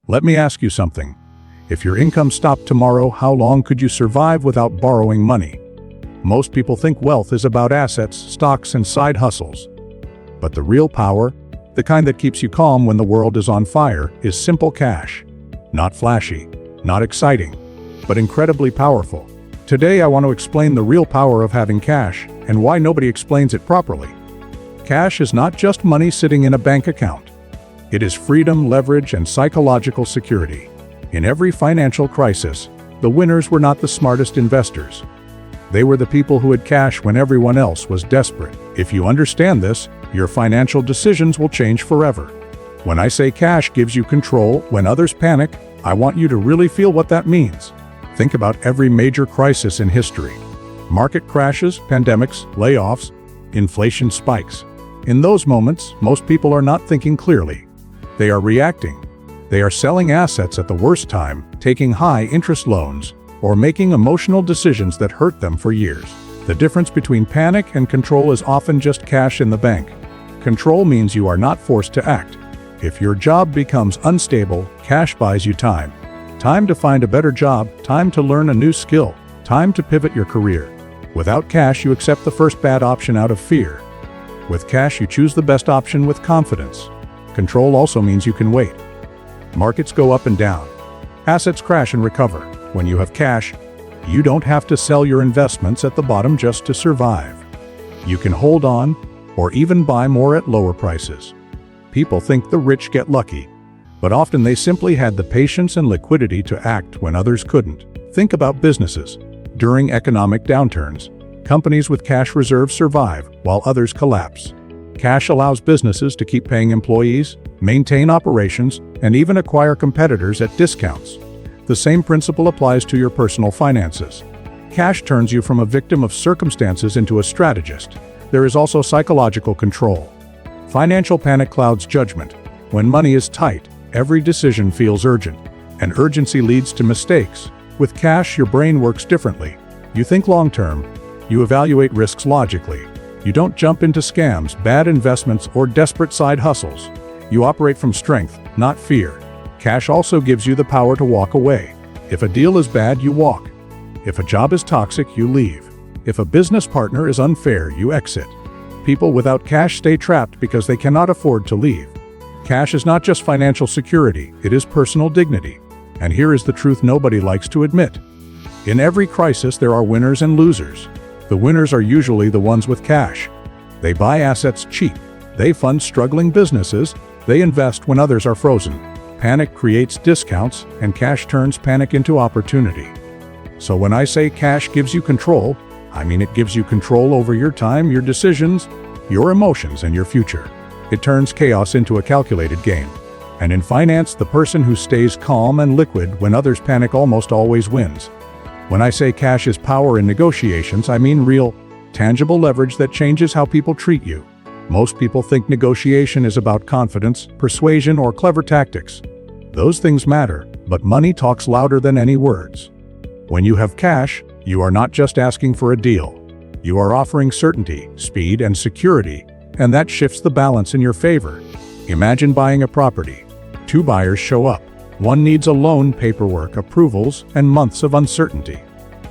Let me ask you something. If your income stopped tomorrow, how long could you survive without borrowing money? Most people think wealth is about assets, stocks, and side hustles. But the real power, the kind that keeps you calm when the world is on fire, is simple cash. Not flashy, not exciting, but incredibly powerful. Today I want to explain the real power of having cash and why nobody explains it properly. Cash is not just money sitting in a bank account. It is freedom, leverage, and psychological security. In every financial crisis, the winners were not the smartest investors. They were the people who had cash when everyone else was desperate. If you understand this, your financial decisions will change forever. When I say cash gives you control when others panic, I want you to really feel what that means. Think about every major crisis in history. Market crashes, pandemics, layoffs, inflation spikes. In those moments, most people are not thinking clearly. They are reacting. They are selling assets at the worst time, taking high-interest loans, or making emotional decisions that hurt them for years. The difference between panic and control is often just cash in the bank. Control means you are not forced to act. If your job becomes unstable, cash buys you time. Time to find a better job, time to learn a new skill, time to pivot your career. Without cash, you accept the first bad option out of fear. With cash, you choose the best option with confidence. Control also means you can wait. Markets go up and down. Assets crash and recover. When you have cash, you don't have to sell your investments at the bottom just to survive. You can hold on, or even buy more at lower prices. People think the rich get lucky, but often they simply had the patience and liquidity to act when others couldn't. Think about businesses. During economic downturns, companies with cash reserves survive while others collapse. Cash allows businesses to keep paying employees, maintain operations, and even acquire competitors at discounts. The same principle applies to your personal finances. Cash turns you from a victim of circumstances into a strategist. There is also psychological control. Financial panic clouds judgment. When money is tight, every decision feels urgent, and urgency leads to mistakes. With cash, your brain works differently. You think long-term. You evaluate risks logically. You don't jump into scams, bad investments, or desperate side hustles. You operate from strength, not fear. Cash also gives you the power to walk away. If a deal is bad, you walk. If a job is toxic, you leave. If a business partner is unfair, you exit. People without cash stay trapped because they cannot afford to leave. Cash is not just financial security, it is personal dignity. And here is the truth nobody likes to admit. In every crisis, there are winners and losers. The winners are usually the ones with cash. They buy assets cheap. They fund struggling businesses. They invest when others are frozen. Panic creates discounts, and cash turns panic into opportunity. So when I say cash gives you control, I mean it gives you control over your time, your decisions, your emotions, and your future. It turns chaos into a calculated game. And in finance, the person who stays calm and liquid when others panic almost always wins. When I say cash is power in negotiations, I mean real, tangible leverage that changes how people treat you. Most people think negotiation is about confidence, persuasion, or clever tactics. Those things matter, but money talks louder than any words. When you have cash, you are not just asking for a deal. You are offering certainty, speed, and security, and that shifts the balance in your favor. Imagine buying a property. Two buyers show up. One needs a loan, paperwork, approvals, and months of uncertainty.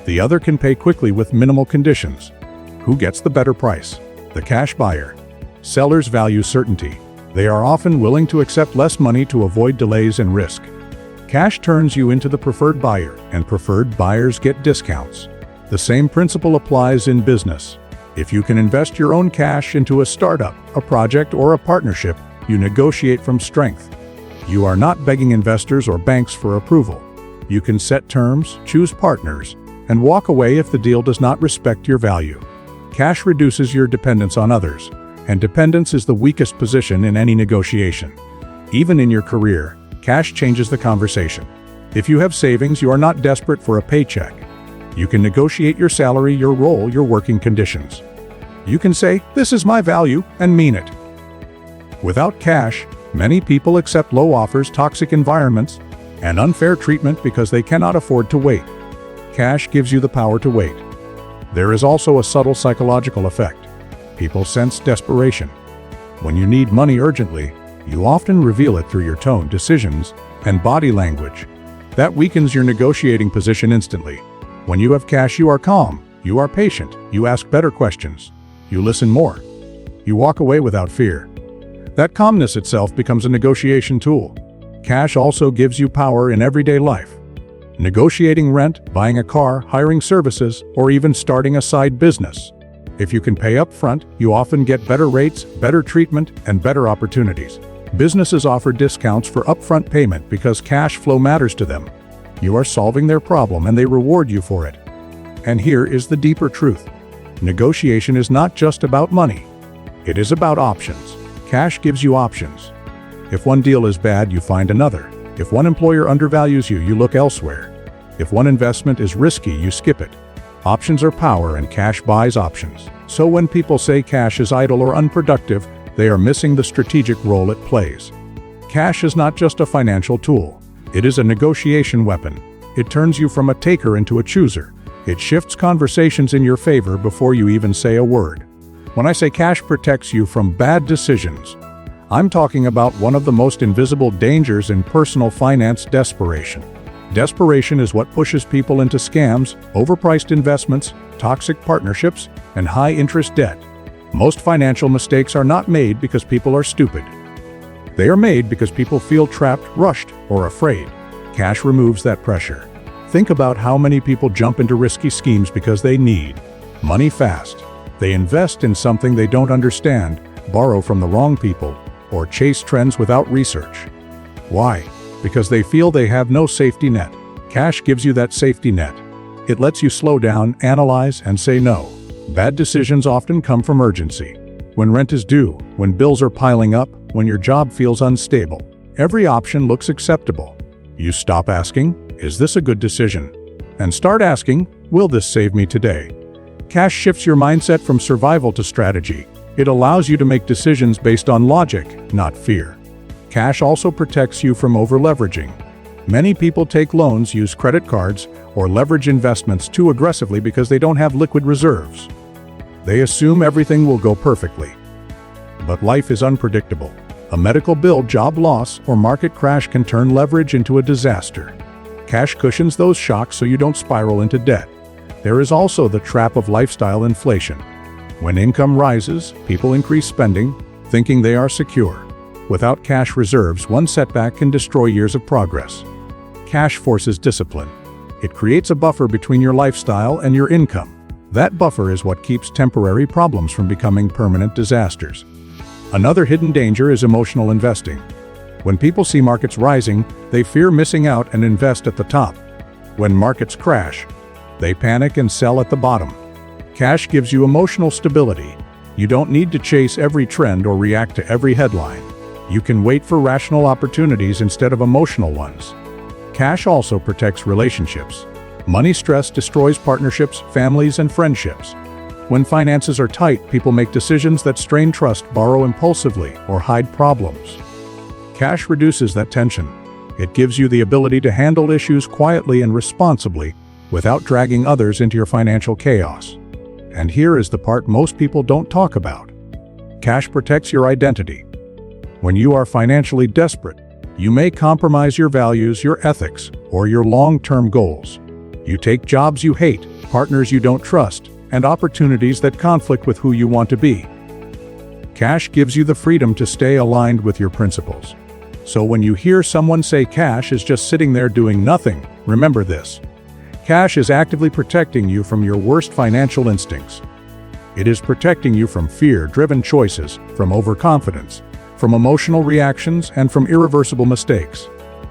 The other can pay quickly with minimal conditions. Who gets the better price? The cash buyer. Sellers value certainty. They are often willing to accept less money to avoid delays and risk. Cash turns you into the preferred buyer, and preferred buyers get discounts. The same principle applies in business. If you can invest your own cash into a startup, a project, or a partnership, you negotiate from strength. You are not begging investors or banks for approval. You can set terms, choose partners, and walk away if the deal does not respect your value. Cash reduces your dependence on others, and dependence is the weakest position in any negotiation. Even in your career, cash changes the conversation. If you have savings, you are not desperate for a paycheck. You can negotiate your salary, your role, your working conditions. You can say, "This is my value," and mean it. Without cash, many people accept low offers, toxic environments, and unfair treatment because they cannot afford to wait. Cash gives you the power to wait. There is also a subtle psychological effect. People sense desperation. When you need money urgently, you often reveal it through your tone, decisions, and body language. That weakens your negotiating position instantly. When you have cash, you are calm, you are patient, you ask better questions, you listen more. You walk away without fear. That calmness itself becomes a negotiation tool. Cash also gives you power in everyday life. Negotiating rent, buying a car, hiring services, or even starting a side business. If you can pay up front, you often get better rates, better treatment, and better opportunities. Businesses offer discounts for upfront payment because cash flow matters to them. You are solving their problem and they reward you for it. And here is the deeper truth. Negotiation is not just about money. It is about options. Cash gives you options. If one deal is bad, you find another. If one employer undervalues you, you look elsewhere. If one investment is risky, you skip it. Options are power and cash buys options. So when people say cash is idle or unproductive, they are missing the strategic role it plays. Cash is not just a financial tool. It is a negotiation weapon. It turns you from a taker into a chooser. It shifts conversations in your favor before you even say a word. When I say cash protects you from bad decisions, I'm talking about one of the most invisible dangers in personal finance: desperation. Desperation is what pushes people into scams, overpriced investments, toxic partnerships, and high-interest debt. Most financial mistakes are not made because people are stupid. They are made because people feel trapped, rushed, or afraid. Cash removes that pressure. Think about how many people jump into risky schemes because they need money fast. They invest in something they don't understand, borrow from the wrong people, or chase trends without research. Why? Because they feel they have no safety net. Cash gives you that safety net. It lets you slow down, analyze, and say no. Bad decisions often come from urgency. When rent is due, when bills are piling up, when your job feels unstable, every option looks acceptable. You stop asking, "Is this a good decision?" and start asking, "Will this save me today?" Cash shifts your mindset from survival to strategy. It allows you to make decisions based on logic, not fear. Cash also protects you from over-leveraging. Many people take loans, use credit cards, or leverage investments too aggressively because they don't have liquid reserves. They assume everything will go perfectly. But life is unpredictable. A medical bill, job loss, or market crash can turn leverage into a disaster. Cash cushions those shocks so you don't spiral into debt. There is also the trap of lifestyle inflation. When income rises, people increase spending, thinking they are secure. Without cash reserves, one setback can destroy years of progress. Cash forces discipline. It creates a buffer between your lifestyle and your income. That buffer is what keeps temporary problems from becoming permanent disasters. Another hidden danger is emotional investing. When people see markets rising, they fear missing out and invest at the top. When markets crash, they panic and sell at the bottom. Cash gives you emotional stability. You don't need to chase every trend or react to every headline. You can wait for rational opportunities instead of emotional ones. Cash also protects relationships. Money stress destroys partnerships, families, and friendships. When finances are tight, people make decisions that strain trust, borrow impulsively, or hide problems. Cash reduces that tension. It gives you the ability to handle issues quietly and responsibly without dragging others into your financial chaos. And here is the part most people don't talk about. Cash protects your identity. When you are financially desperate, you may compromise your values, your ethics, or your long-term goals. You take jobs you hate, partners you don't trust, and opportunities that conflict with who you want to be. Cash gives you the freedom to stay aligned with your principles. So when you hear someone say cash is just sitting there doing nothing, remember this. Cash is actively protecting you from your worst financial instincts. It is protecting you from fear-driven choices, from overconfidence, from emotional reactions, and from irreversible mistakes.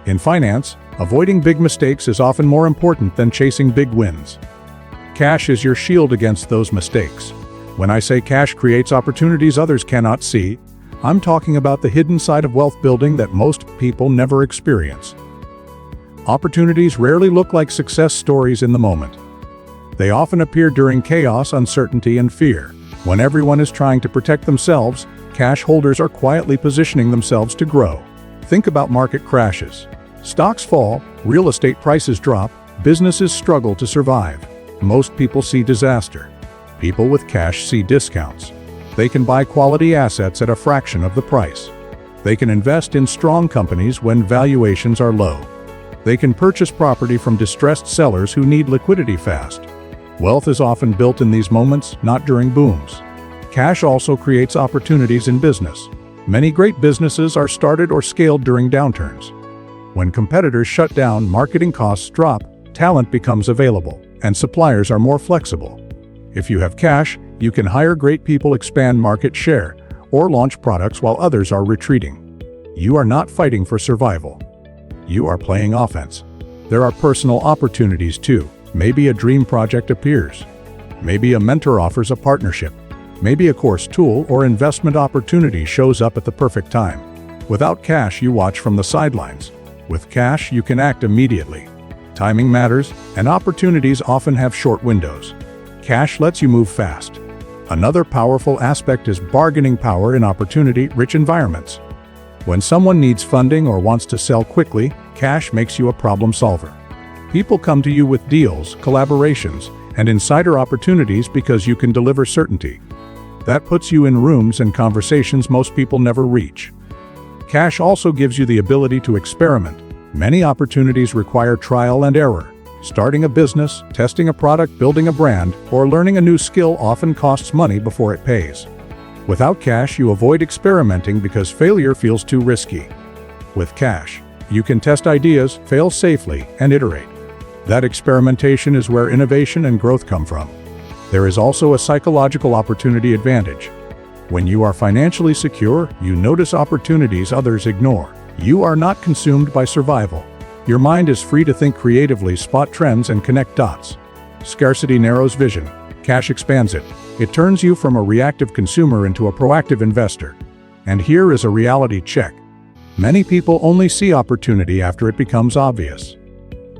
In finance, avoiding big mistakes is often more important than chasing big wins. Cash is your shield against those mistakes. When I say cash creates opportunities others cannot see, I'm talking about the hidden side of wealth building that most people never experience. Opportunities rarely look like success stories in the moment. They often appear during chaos, uncertainty, and fear. When everyone is trying to protect themselves, cash holders are quietly positioning themselves to grow. Think about market crashes. Stocks fall, real estate prices drop, businesses struggle to survive. Most people see disaster. People with cash see discounts. They can buy quality assets at a fraction of the price. They can invest in strong companies when valuations are low. They can purchase property from distressed sellers who need liquidity fast. Wealth is often built in these moments, not during booms. Cash also creates opportunities in business. Many great businesses are started or scaled during downturns. When competitors shut down, marketing costs drop, talent becomes available, and suppliers are more flexible. If you have cash, you can hire great people, expand market share, or launch products while others are retreating. You are not fighting for survival. You are playing offense. There are personal opportunities too. Maybe a dream project appears. Maybe a mentor offers a partnership. Maybe a course, tool, or investment opportunity shows up at the perfect time. Without cash, you watch from the sidelines. With cash, you can act immediately. Timing matters, and opportunities often have short windows. Cash lets you move fast. Another powerful aspect is bargaining power in opportunity-rich environments. When someone needs funding or wants to sell quickly, cash makes you a problem solver. People come to you with deals, collaborations, and insider opportunities because you can deliver certainty. That puts you in rooms and conversations most people never reach. Cash also gives you the ability to experiment. Many opportunities require trial and error. Starting a business, testing a product, building a brand, or learning a new skill often costs money before it pays. Without cash, you avoid experimenting because failure feels too risky. With cash, you can test ideas, fail safely, and iterate. That experimentation is where innovation and growth come from. There is also a psychological opportunity advantage. When you are financially secure, you notice opportunities others ignore. You are not consumed by survival. Your mind is free to think creatively, spot trends, and connect dots. Scarcity narrows vision. Cash expands it. It turns you from a reactive consumer into a proactive investor. And here is a reality check. Many people only see opportunity after it becomes obvious.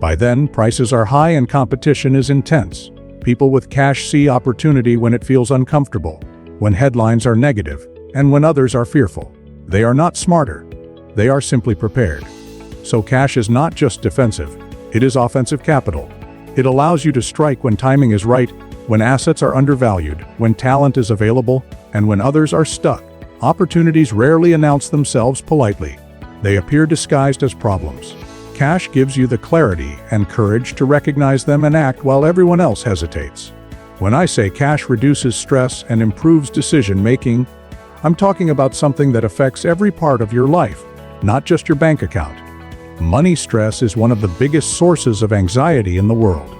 By then, prices are high and competition is intense. People with cash see opportunity when it feels uncomfortable, when headlines are negative, and when others are fearful. They are not smarter. They are simply prepared. So cash is not just defensive. It is offensive capital. It allows you to strike when timing is right, when assets are undervalued, when talent is available, and when others are stuck. Opportunities rarely announce themselves politely. They appear disguised as problems. Cash gives you the clarity and courage to recognize them and act while everyone else hesitates. When I say cash reduces stress and improves decision-making, I'm talking about something that affects every part of your life, not just your bank account. Money stress is one of the biggest sources of anxiety in the world.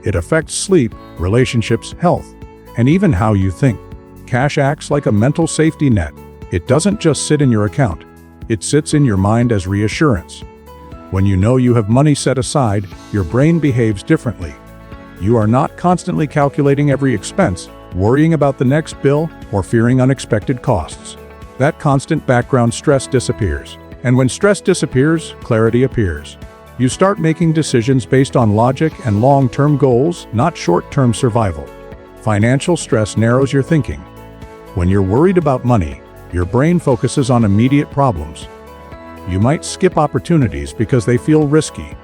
It affects sleep, relationships, health, and even how you think. Cash acts like a mental safety net. It doesn't just sit in your account. It sits in your mind as reassurance. When you know you have money set aside, your brain behaves differently. You are not constantly calculating every expense, worrying about the next bill, or fearing unexpected costs. That constant background stress disappears. And when stress disappears, clarity appears. You start making decisions based on logic and long-term goals, not short-term survival. Financial stress narrows your thinking. When you're worried about money, your brain focuses on immediate problems. You might skip opportunities because they feel risky.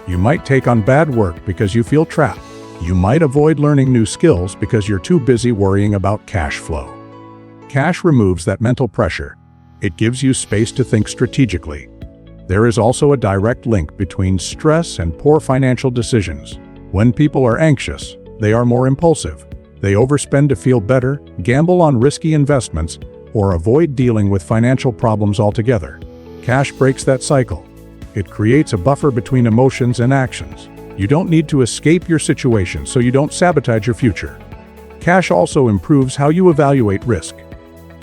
You might take on bad work because you feel trapped. You might avoid learning new skills because you're too busy worrying about cash flow. Cash removes that mental pressure. It gives you space to think strategically. There is also a direct link between stress and poor financial decisions. When people are anxious, they are more impulsive. They overspend to feel better, gamble on risky investments, or avoid dealing with financial problems altogether. Cash breaks that cycle. It creates a buffer between emotions and actions. You don't need to escape your situation so you don't sabotage your future. Cash also improves how you evaluate risk.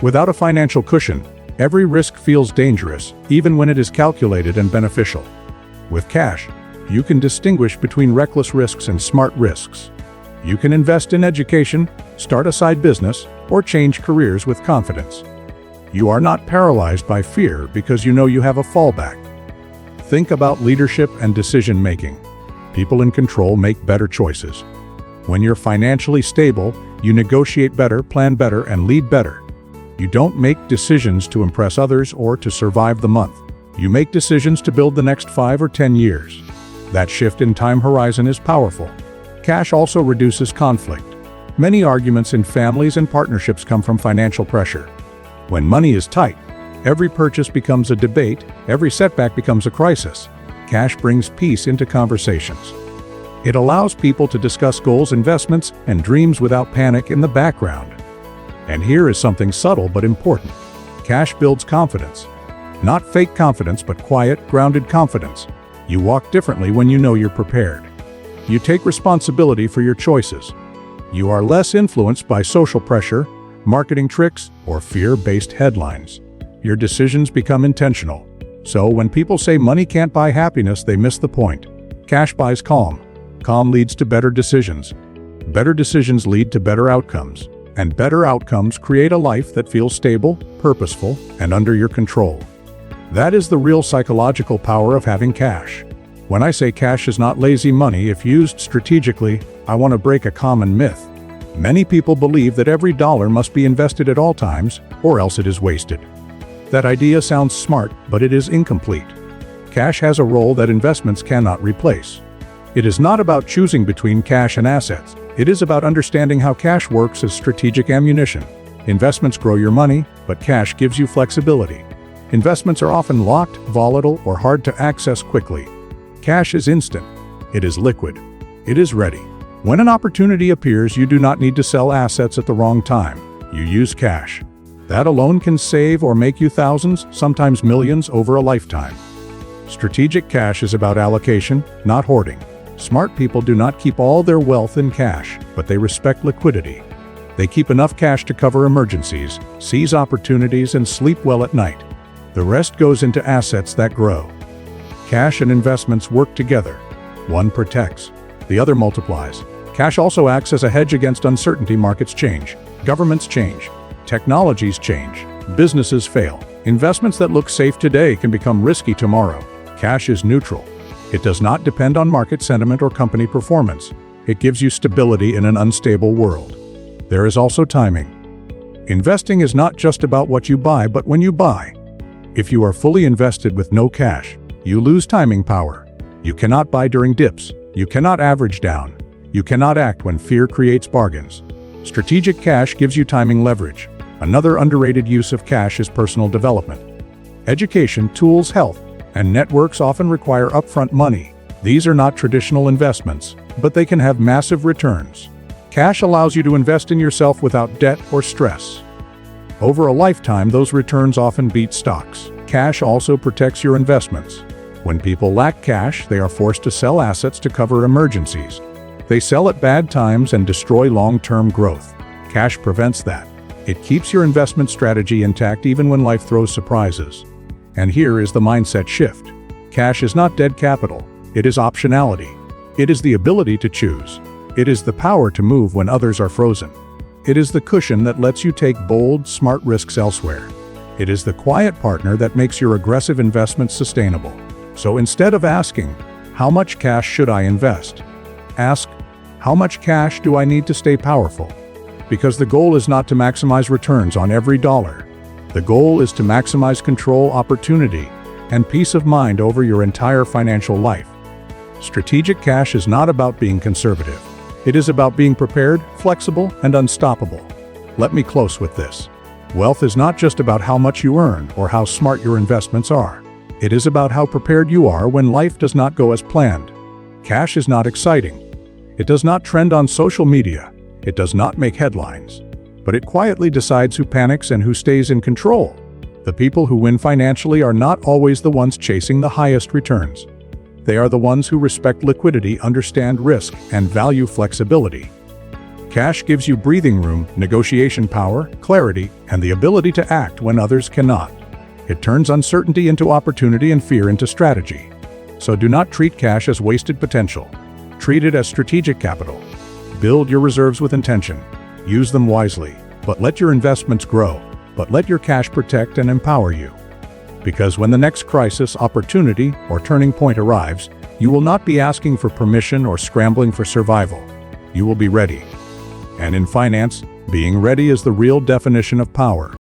Without a financial cushion, every risk feels dangerous, even when it is calculated and beneficial. With cash, you can distinguish between reckless risks and smart risks. You can invest in education, start a side business, or change careers with confidence. You are not paralyzed by fear because you know you have a fallback. Think about leadership and decision-making. People in control make better choices. When you're financially stable, you negotiate better, plan better, and lead better. You don't make decisions to impress others or to survive the month. You make decisions to build the next 5 or 10 years. That shift in time horizon is powerful. Cash also reduces conflict. Many arguments in families and partnerships come from financial pressure. When money is tight, Every purchase becomes a debate, every setback becomes a crisis. Cash brings peace into conversations. It allows people to discuss goals, investments, and dreams without panic in the background. And here is something subtle but important. Cash builds confidence. Not fake confidence, but quiet, grounded confidence. You walk differently when you know you're prepared. You take responsibility for your choices. You are less influenced by social pressure, marketing tricks, or fear-based headlines. Your decisions become intentional. So when people say money can't buy happiness, they miss the point. Cash buys calm. Calm leads to better decisions. Better decisions lead to better outcomes. And better outcomes create a life that feels stable, purposeful, and under your control. That is the real psychological power of having cash. When I say cash is not lazy money if used strategically, I want to break a common myth. Many people believe that every dollar must be invested at all times, or else it is wasted. That idea sounds smart, but it is incomplete. Cash has a role that investments cannot replace. It is not about choosing between cash and assets. It is about understanding how cash works as strategic ammunition. Investments grow your money, but cash gives you flexibility. Investments are often locked, volatile, or hard to access quickly. Cash is instant. It is liquid. It is ready. When an opportunity appears, you do not need to sell assets at the wrong time. You use cash. That alone can save or make you thousands, sometimes millions, over a lifetime. Strategic cash is about allocation, not hoarding. Smart people do not keep all their wealth in cash, but they respect liquidity. They keep enough cash to cover emergencies, seize opportunities, and sleep well at night. The rest goes into assets that grow. Cash and investments work together. One protects, the other multiplies. Cash also acts as a hedge against uncertainty. Markets change, governments change, technologies change, businesses fail. Investments that look safe today can become risky tomorrow. Cash is neutral. It does not depend on market sentiment or company performance. It gives you stability in an unstable world. There is also timing. Investing is not just about what you buy, but when you buy. If you are fully invested with no cash, you lose timing power. You cannot buy during dips. You cannot average down. You cannot act when fear creates bargains. Strategic cash gives you timing leverage. Another underrated use of cash is personal development. Education, tools, health, and networks often require upfront money. These are not traditional investments, but they can have massive returns. Cash allows you to invest in yourself without debt or stress. Over a lifetime, those returns often beat stocks. Cash also protects your investments. When people lack cash, they are forced to sell assets to cover emergencies. They sell at bad times and destroy long-term growth. Cash prevents that. It keeps your investment strategy intact even when life throws surprises. And here is the mindset shift. Cash is not dead capital. It is optionality. It is the ability to choose. It is the power to move when others are frozen. It is the cushion that lets you take bold, smart risks elsewhere. It is the quiet partner that makes your aggressive investments sustainable. So instead of asking, how much cash should I invest? Ask, how much cash do I need to stay powerful? Because the goal is not to maximize returns on every dollar. The goal is to maximize control, opportunity, and peace of mind over your entire financial life. Strategic cash is not about being conservative. It is about being prepared, flexible, and unstoppable. Let me close with this. Wealth is not just about how much you earn or how smart your investments are. It is about how prepared you are when life does not go as planned. Cash is not exciting. It does not trend on social media. It does not make headlines. But it quietly decides who panics and who stays in control. The people who win financially are not always the ones chasing the highest returns. They are the ones who respect liquidity, understand risk, and value flexibility. Cash gives you breathing room, negotiation power, clarity, and the ability to act when others cannot. It turns uncertainty into opportunity and fear into strategy. So do not treat cash as wasted potential. Treat it as strategic capital. Build your reserves with intention. Use them wisely, but let your investments grow. But let your cash protect and empower you. Because when the next crisis, opportunity, or turning point arrives, you will not be asking for permission or scrambling for survival. You will be ready. And in finance, being ready is the real definition of power.